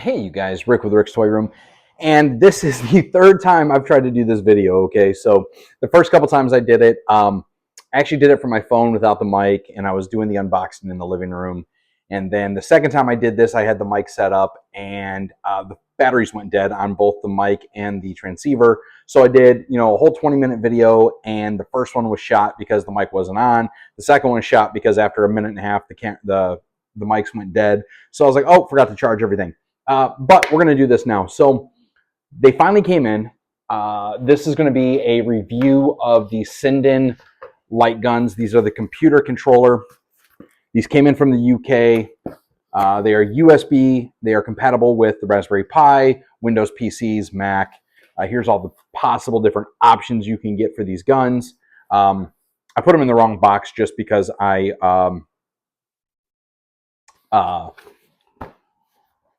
Hey you guys, Rick with Rick's Toy Room, and this is the third time I've tried to do this video. Okay, so the first couple times I did it, I actually did it from my phone without the mic, and I was doing the unboxing in the living room. And then the second time I did this, I had the mic set up, and the batteries went dead on both the mic and the transceiver. So I did, a whole 20-minute video, and the first one was shot because the mic wasn't on. The second one was shot because after a minute and a half, the mics went dead. So I was like, oh, forgot to charge everything. But we're going to do this now. So they finally came in. This is going to be a review of the Sinden Lightguns. These are the computer controller. These came in from the UK. They are USB. They are compatible with the Raspberry Pi, Windows PCs, Mac. Here's all the possible different options you can get for these guns. I put them in the wrong box just because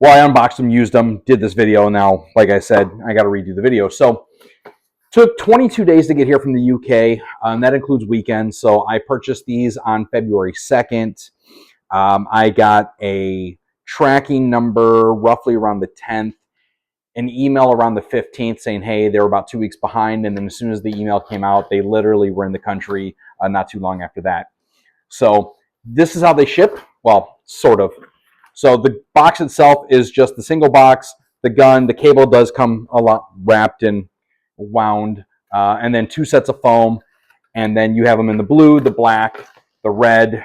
well, I unboxed them, used them, did this video, and now, like I said, I got to redo the video. So, took 22 days to get here from the UK, and that includes weekends. So, I purchased these on February 2nd. I got a tracking number roughly around the 10th, an email around the 15th saying, hey, they were about 2 weeks behind. And then as soon as the email came out, they literally were in the country not too long after that. So, this is how they ship. Well, sort of. So the box itself is just the single box, the gun, the cable does come a lot wrapped and wound, and then 2 sets of foam, and then you have them in the blue, the black, the red,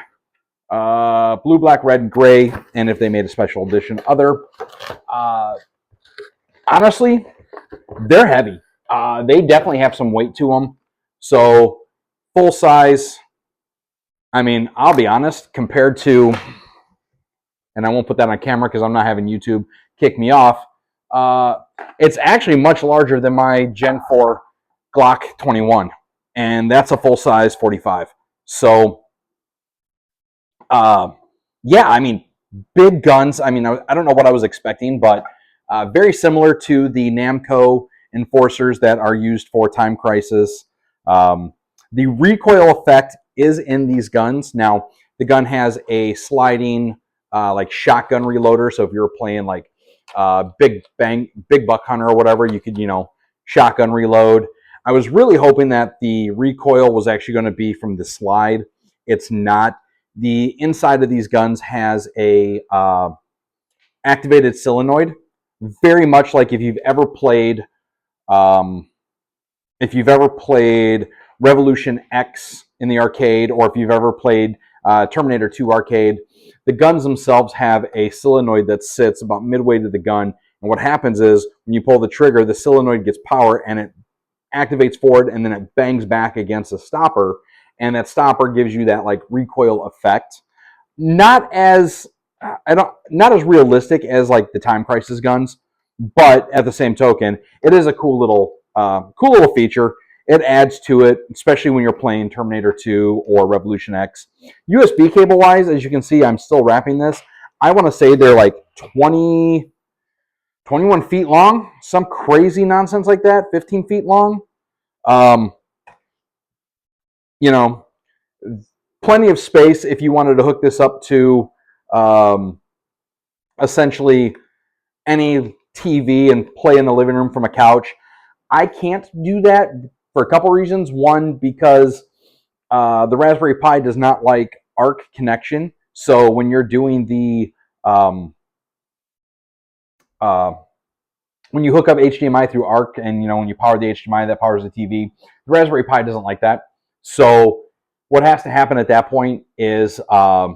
blue, black, red, and gray, and if they made a special edition, other. Honestly, they're heavy. They definitely have some weight to them. So full size, I mean, I'll be honest, compared to, and I won't put that on camera because I'm not having YouTube kick me off. It's actually much larger than my Gen 4 Glock 21, and that's a full-size 45. So, yeah, I mean, big guns. I mean, I don't know what I was expecting, but very similar to the Namco Enforcers that are used for Time Crisis. The recoil effect is in these guns. Now, the gun has a sliding like shotgun reloader. So if you're playing like Big Buck Hunter or whatever, you could, shotgun reload. I was really hoping that the recoil was actually going to be from the slide. It's not. The inside of these guns has a activated solenoid, very much like if you've ever played Revolution X in the arcade, or if you've ever played Terminator 2 arcade. The guns themselves have a solenoid that sits about midway to the gun, and what happens is when you pull the trigger, the solenoid gets power and it activates forward, and then it bangs back against a stopper, and that stopper gives you that like recoil effect. Not as realistic as like the Time Crisis guns, but at the same token, it is a cool little feature. It adds to it, especially when you're playing Terminator 2 or Revolution X. USB cable-wise, as you can see, I'm still wrapping this. I want to say they're like 21 feet long, some crazy nonsense like that, 15 feet long. Plenty of space if you wanted to hook this up to essentially any TV and play in the living room from a couch. I can't do that for a couple reasons. One, because the Raspberry Pi does not like ARC connection. So when you're doing the when you hook up HDMI through ARC, and when you power the HDMI that powers the TV, the Raspberry Pi doesn't like that. So what has to happen at that point is I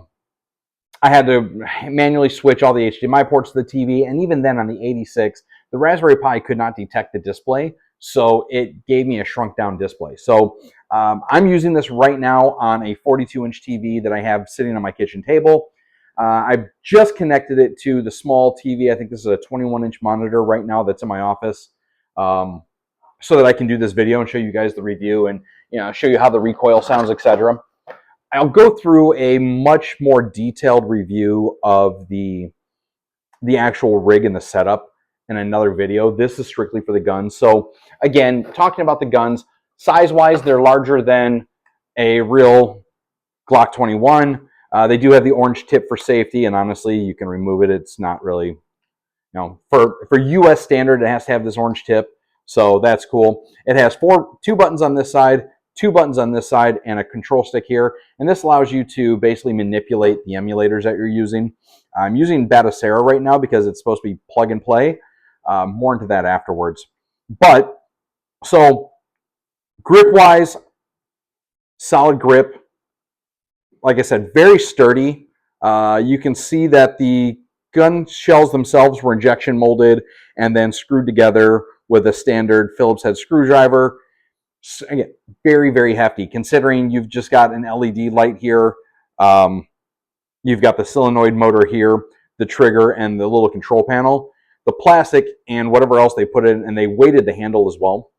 had to manually switch all the HDMI ports to the TV, and even then on the 86, the Raspberry Pi could not detect the display, so it gave me a shrunk down display. So I'm using this right now on a 42-inch TV that I have sitting on my kitchen table. I've just connected it to the small TV. I think this is a 21-inch monitor right now that's in my office, so that I can do this video and show you guys the review and show you how the recoil sounds, etc. I'll go through a much more detailed review of the actual rig and the setup in another video. This is strictly for the guns. So again, talking about the guns, size-wise, they're larger than a real Glock 21. They do have the orange tip for safety, and honestly, you can remove it. It's not really, for US standard, it has to have this orange tip, so that's cool. It has two buttons on this side, 2 buttons on this side, and a control stick here, and this allows you to basically manipulate the emulators that you're using. I'm using Batocera right now because it's supposed to be plug and play. More into that afterwards. But, so, grip-wise, solid grip. Like I said, very sturdy. You can see that the gun shells themselves were injection molded and then screwed together with a standard Phillips head screwdriver. So, again, very, very hefty, considering you've just got an LED light here. You've got the solenoid motor here, the trigger, and the little control panel. The plastic and whatever else they put in, and they weighted the handle as well.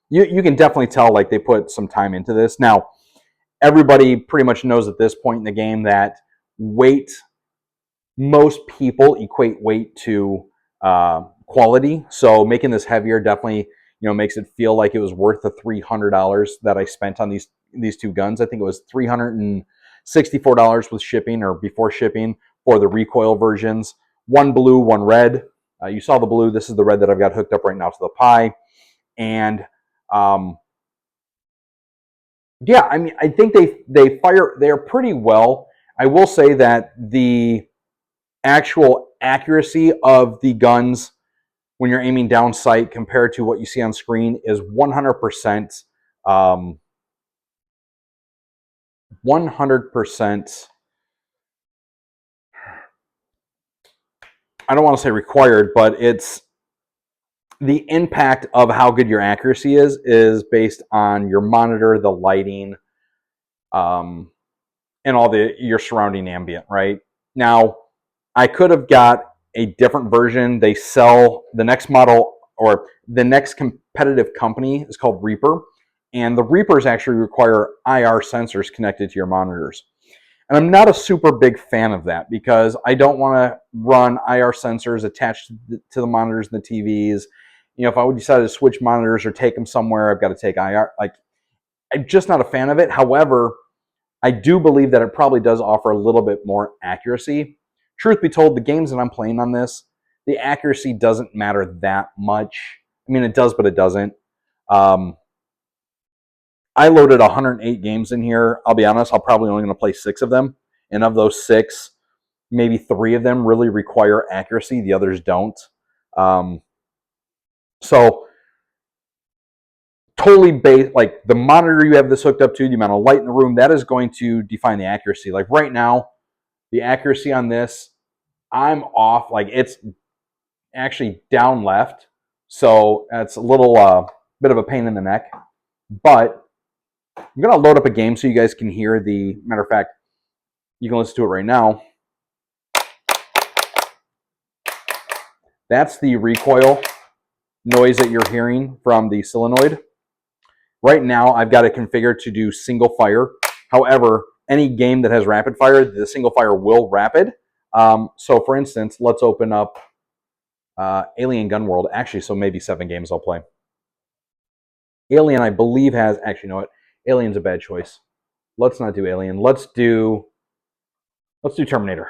You can definitely tell like they put some time into this. Now, everybody pretty much knows at this point in the game that weight, most people equate weight to quality. So making this heavier definitely, makes it feel like it was worth the $300 that I spent on these 2 guns. I think it was $364 with shipping or before shipping for the recoil versions. 1 blue, 1 red. You saw the blue. This is the red that I've got hooked up right now to the Pi. And yeah, I mean, I think they fire there pretty well. I will say that the actual accuracy of the guns when you're aiming down sight compared to what you see on screen is 100%. 100%. I don't want to say required, but it's the impact of how good your accuracy is based on your monitor, the lighting, and all your surrounding ambient, right? Now, I could have got a different version. They sell the next model, or the next competitive company is called Reaper, and the Reapers actually require IR sensors connected to your monitors. And I'm not a super big fan of that because I don't want to run IR sensors attached to the monitors and the TVs. If I would decide to switch monitors or take them somewhere, I've got to take IR. Like, I'm just not a fan of it. However, I do believe that it probably does offer a little bit more accuracy. Truth be told, the games that I'm playing on this, the accuracy doesn't matter that much. I mean, it does, but it doesn't. I loaded 108 games in here. I'll be honest, I'm probably only going to play 6 of them. And of those 6, maybe 3 of them really require accuracy. The others don't. So, totally based, like the monitor you have this hooked up to, the amount of light in the room, that is going to define the accuracy. Like right now, the accuracy on this, I'm off. Like it's actually down left. So, that's a little bit of a pain in the neck. But I'm going to load up a game so you guys can hear the, matter of fact, you can listen to it right now. That's the recoil noise that you're hearing from the solenoid. Right now, I've got it configured to do single fire. However, any game that has rapid fire, the single fire will rapid. So for instance, let's open up Alien Gun World. Actually, so maybe 7 games I'll play. Alien, I believe, has, actually, you know what? Alien's a bad choice. Let's not do Alien. Let's do Terminator.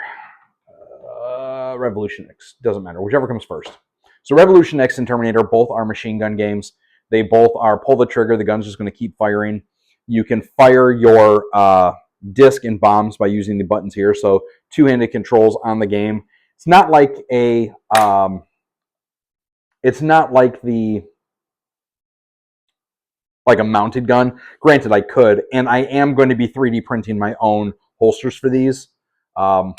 Revolution X. Doesn't matter. Whichever comes first. So Revolution X and Terminator both are machine gun games. They both are pull the trigger. The gun's just going to keep firing. You can fire your disc and bombs by using the buttons here. So 2-handed controls on the game. It's not like a. It's not like a mounted gun. Granted, I could, and I am going to be 3D printing my own holsters for these. And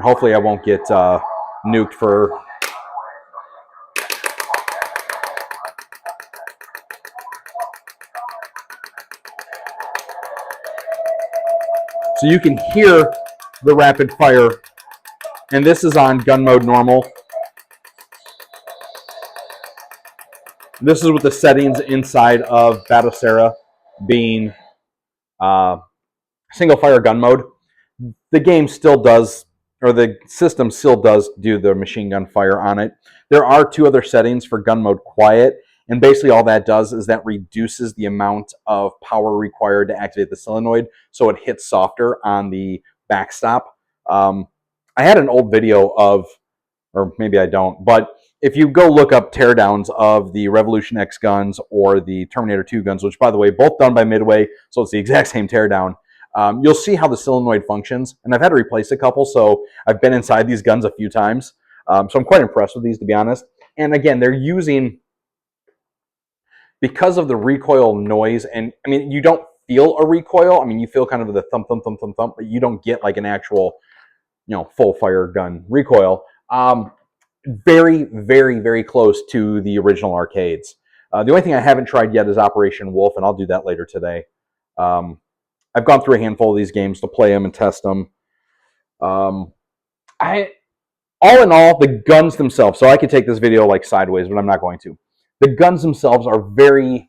hopefully, I won't get nuked for. So you can hear the rapid fire, and this is on gun mode normal. This is with the settings inside of Batocera being single fire gun mode. The game still does, or the system still does do the machine gun fire on it. There are 2 other settings for gun mode quiet, and basically all that does is that reduces the amount of power required to activate the solenoid, so it hits softer on the backstop. I had an old video of, or maybe I don't, but if you go look up teardowns of the Revolution X guns or the Terminator 2 guns, which, by the way, both done by Midway, so it's the exact same teardown, you'll see how the solenoid functions. And I've had to replace a couple, so I've been inside these guns a few times. So I'm quite impressed with these, to be honest. And again, they're using, because of the recoil noise, and I mean, you don't feel a recoil. I mean, you feel kind of the thump, thump, thump, thump, thump, but you don't get like an actual, full fire gun recoil. Very, very, very close to the original arcades. The only thing I haven't tried yet is Operation Wolf, and I'll do that later today. I've gone through a handful of these games to play them and test them. All in all, the guns themselves, so I could take this video like sideways, but I'm not going to. The guns themselves are very,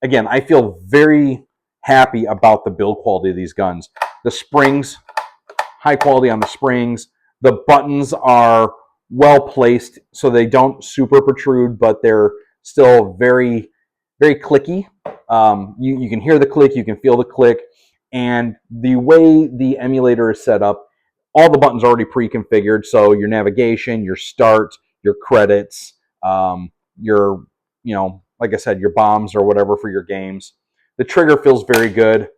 again, I feel very happy about the build quality of these guns. The springs, high quality on the springs. The buttons are well placed, so they don't super protrude, but they're still very, very clicky. You can hear the click, you can feel the click, and the way the emulator is set up, all the buttons are already pre-configured, so your navigation, your start, your credits, your, like I said, your bombs or whatever for your games. The trigger feels very good.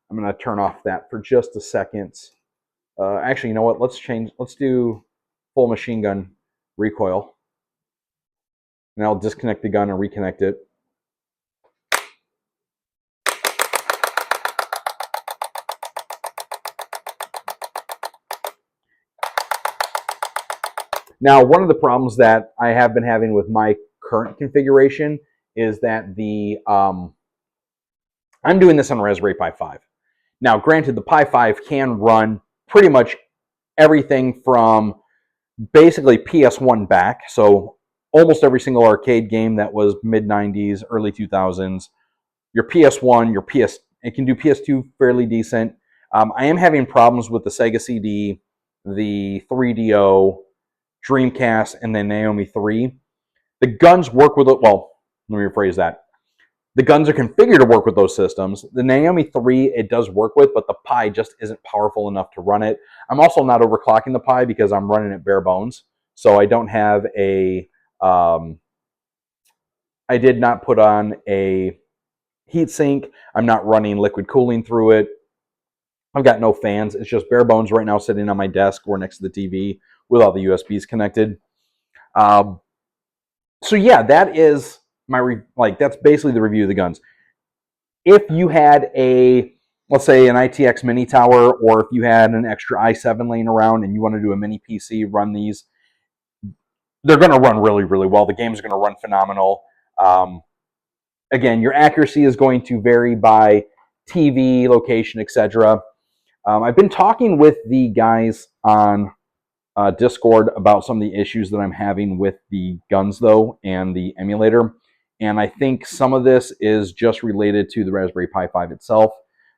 I'm going to turn off that for just a second. Actually, you know what? Let's do full machine gun recoil. And I'll disconnect the gun and reconnect it. Now, one of the problems that I have been having with my current configuration is that I'm doing this on a Raspberry Pi 5. Now, granted, the Pi 5 can run pretty much everything from basically PS1 back, so almost every single arcade game that was mid-90s, early 2000s, your PS1, it can do PS2 fairly decent. I am having problems with the Sega CD, the 3DO, Dreamcast, and then Naomi 3. The guns work with it, well, let me rephrase that. The guns are configured to work with those systems. The Naomi 3, it does work with, but the Pi just isn't powerful enough to run it. I'm also not overclocking the Pi because I'm running it bare bones. So I don't have I did not put on a heatsink. I'm not running liquid cooling through it. I've got no fans. It's just bare bones right now sitting on my desk or next to the TV with all the USBs connected. So yeah, that is that's basically the review of the guns. If you had let's say an ITX mini tower, or if you had an extra i7 laying around and you want to do a mini PC, run these. They're going to run really, really well. The game's going to run phenomenal. Again, your accuracy is going to vary by TV, location, etc. I've been talking with the guys on Discord about some of the issues that I'm having with the guns, though, and the emulator. And I think some of this is just related to the Raspberry Pi 5 itself,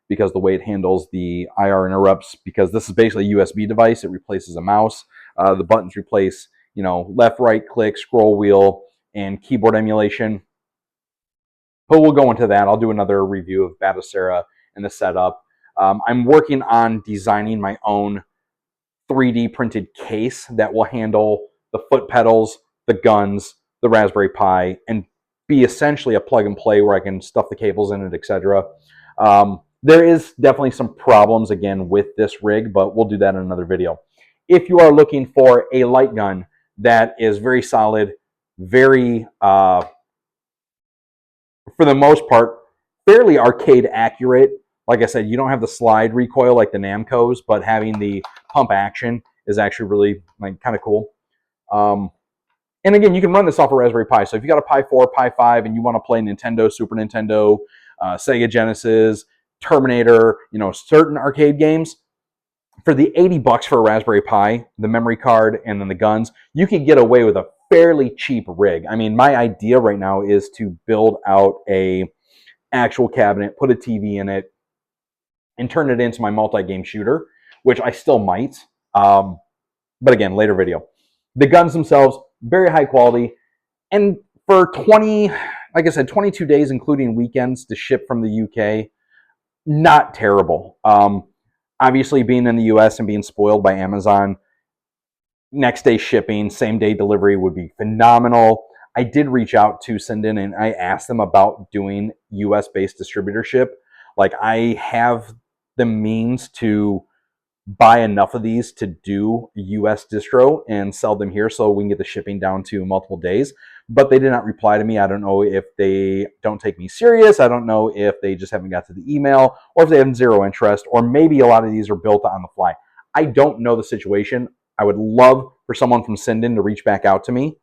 because the way it handles the IR interrupts, because this is basically a USB device. It replaces a mouse. The buttons replace, left, right, click, scroll wheel, and keyboard emulation. But we'll go into that. I'll do another review of Batocera and the setup. I'm working on designing my own 3D printed case that will handle the foot pedals, the guns, the Raspberry Pi, and be essentially a plug and play where I can stuff the cables in it, etc. There is definitely some problems, again, with this rig, but we'll do that in another video. If you are looking for a light gun that is very solid, very, for the most part, fairly arcade accurate. Like I said, you don't have the slide recoil like the Namcos, but having the pump action is actually really kind of cool. And again, you can run this off a Raspberry Pi. So if you got a Pi 4, Pi 5, and you want to play Nintendo, Super Nintendo, Sega Genesis, Terminator, certain arcade games, for the $80 for a Raspberry Pi, the memory card, and then the guns, you can get away with a fairly cheap rig. I mean, my idea right now is to build out a actual cabinet, put a TV in it, and turn it into my multi-game shooter, which I still might. But again, later video. The guns themselves, very high quality. And for like I said, 22 days, including weekends to ship from the UK, not terrible. Obviously, being in the US and being spoiled by Amazon, next day shipping, same day delivery would be phenomenal. I did reach out to Sinden and I asked them about doing US based distributorship. Like, I have the means to buy enough of these to do US distro and sell them here so we can get the shipping down to multiple days. But they did not reply to me. I don't know if they don't take me serious. I don't know if they just haven't got to the email, or if they have zero interest, or maybe a lot of these are built on the fly. I don't know the situation. I would love for someone from Sinden to reach back out to me.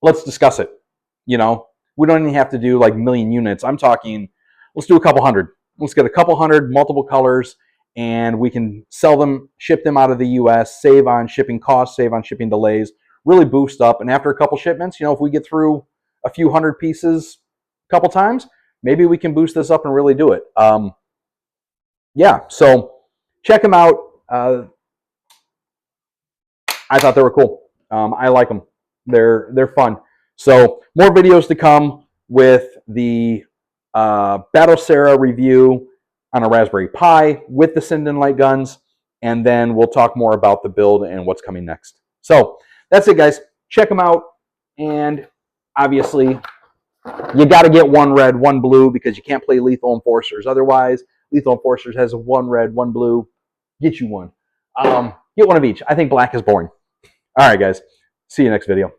Let's discuss it. You know, we don't even have to do like a million units. I'm talking, let's do a couple hundred. Let's get a couple hundred, multiple colors, and we can sell them, ship them out of the US, save on shipping costs, save on shipping delays, really boost up. And after a couple shipments, you know, if we get through a few hundred pieces a couple times, maybe we can boost this up and really do it. Yeah, so check them out. I thought they were cool. I like them. They're fun. So more videos to come with the Battle Sarah review on a Raspberry Pi with the Sinden light guns, and then we'll talk more about the build and what's coming next. So that's it, guys. Check them out, and obviously you got to get one red, one blue, because you can't play Lethal Enforcers. Otherwise, Lethal Enforcers has one red, one blue. Get you one. Get one of each. I think black is boring. All right, guys. See you next video.